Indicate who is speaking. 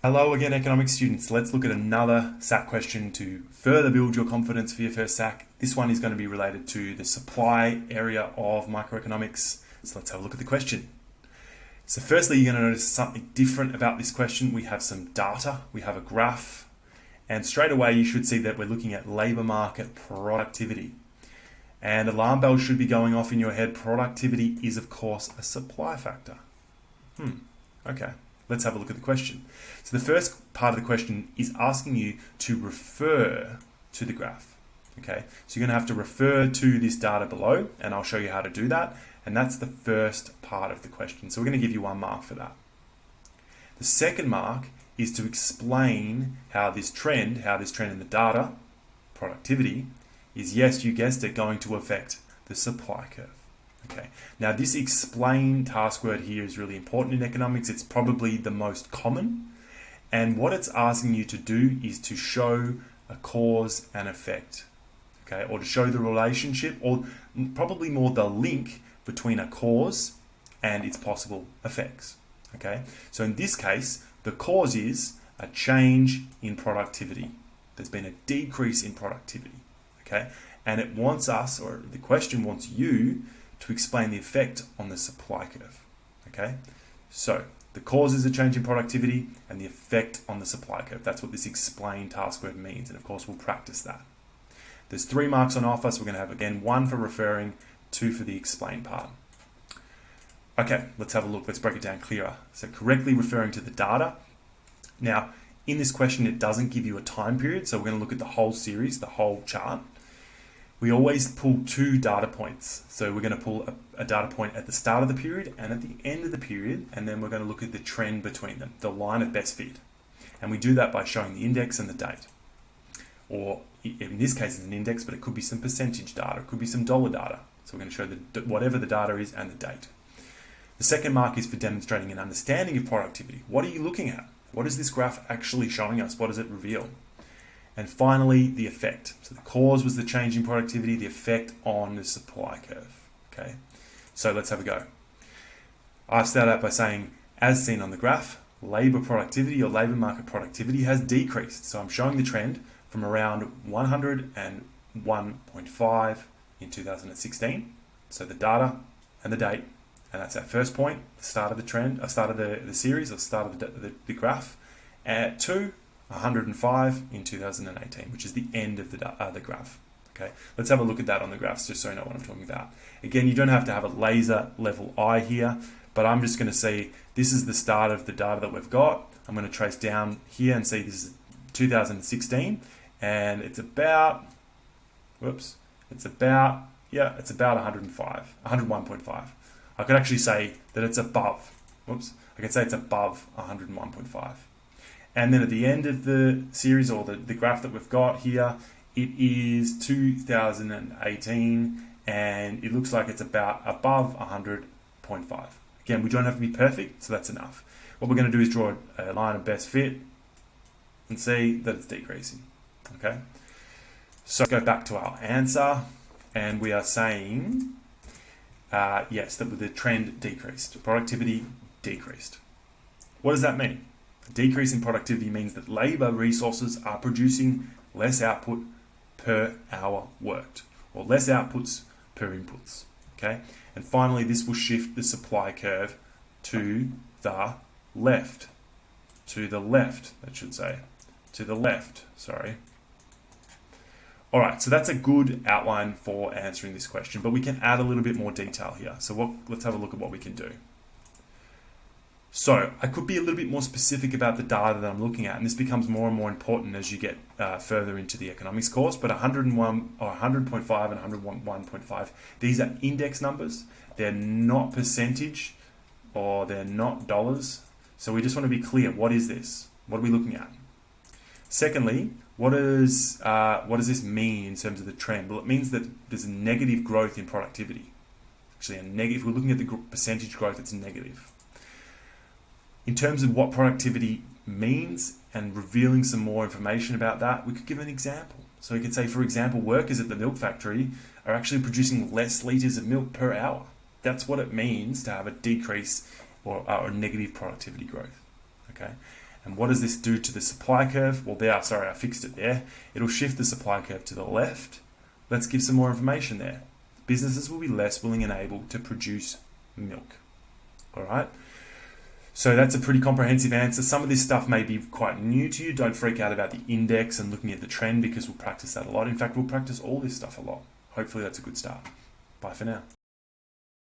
Speaker 1: Hello again, economics students. Let's look at another SAC question to further build your confidence for your first SAC. This one is going to be related to the supply area of microeconomics. So let's have a look at the question. So firstly, you're going to notice something different about this question. We have some data, we have a graph, and straight away you should see that we're looking at labour market productivity. And alarm bells should be going off in your head. Productivity is, of course, a supply factor. Okay. Let's have a look at the question. So the first part of the question is asking you to refer to the graph. Okay, so you're going to have to refer to this data below, and I'll show you how to do that. And that's the first part of the question. So we're going to give you 1 mark for that. The second mark is to explain how this trend in the data, productivity, is, yes, you guessed it, going to affect the supply curve. Okay. Now this explain task word here is really important in economics. It's probably the most common. And what it's asking you to do is to show a cause and effect. Okay, or to show the relationship, or probably more the link between a cause and its possible effects. Okay, so in this case, the cause is a change in productivity. There's been a decrease in productivity. Okay, and it wants us, or the question wants you, to explain the effect on the supply curve. Okay, so the cause is a change in productivity and the effect on the supply curve. That's what this explain task word means, and of course we'll practice that. There's 3 marks on offer, so we're going to have again 1 for referring, 2 for the explain part. Okay, let's have a look. Let's break it down clearer. So correctly referring to the data. Now in this question it doesn't give you a time period, so we're going to look at the whole series, the whole chart. We always pull 2 data points. So we're going to pull a data point at the start of the period and at the end of the period, and then we're going to look at the trend between them, the line of best fit. And we do that by showing the index and the date. Or in this case it's an index, but it could be some percentage data, it could be some dollar data. So we're going to show whatever the data is and the date. The second mark is for demonstrating an understanding of productivity. What are you looking at? What is this graph actually showing us? What does it reveal? And finally, the effect. So the cause was the change in productivity, the effect on the supply curve. Okay, so let's have a go. I start out by saying, as seen on the graph, labour productivity or labour market productivity has decreased. So I'm showing the trend from around 101.5 in 2016. So the data and the date, and that's our first point, the start of the trend, start of the series, or start of the graph, at 105 in 2018, which is the end of the graph. Okay, let's have a look at that on the graphs just so you know what I'm talking about. Again, you don't have to have a laser level eye here, but I'm just going to say this is the start of the data that we've got. I'm going to trace down here and see this is 2016, and it's about, it's about 101.5. I could actually say that it's above, I could say it's above 101.5. And then at the end of the series, or the graph that we've got here, it is 2018, and it looks like it's about above 100.5. Again, we don't have to be perfect, so that's enough. What we're going to do is draw a line of best fit and see that it's decreasing. Okay, so go back to our answer, and we are saying, yes, that the trend decreased, productivity decreased. What does that mean? A decrease in productivity means that labour resources are producing less output per hour worked, or less outputs per inputs. Okay, and finally, this will shift the supply curve to the left. Sorry. All right, so that's a good outline for answering this question, but we can add a little bit more detail here. So let's have a look at what we can do. So I could be a little bit more specific about the data that I'm looking at, and this becomes more and more important as you get further into the economics course. But 101 or 100.5 and 101.5, these are index numbers. They're not percentage, or they're not dollars. So we just want to be clear. What is this? What are we looking at? Secondly, what does this mean in terms of the trend? Well, it means that there's a negative growth in productivity. Actually, if we're looking at the percentage growth, it's negative. In terms of what productivity means and revealing some more information about that, we could give an example. So we could say, for example, workers at the milk factory are actually producing less litres of milk per hour. That's what it means to have a decrease or a negative productivity growth. Okay, And what does this do to the supply curve? Well, I fixed it there. It'll shift the supply curve to the left. Let's give some more information there. Businesses will be less willing and able to produce milk. All right. So that's a pretty comprehensive answer. Some of this stuff may be quite new to you. Don't freak out about the index and looking at the trend, because we'll practice that a lot. In fact, we'll practice all this stuff a lot. Hopefully that's a good start. Bye for now.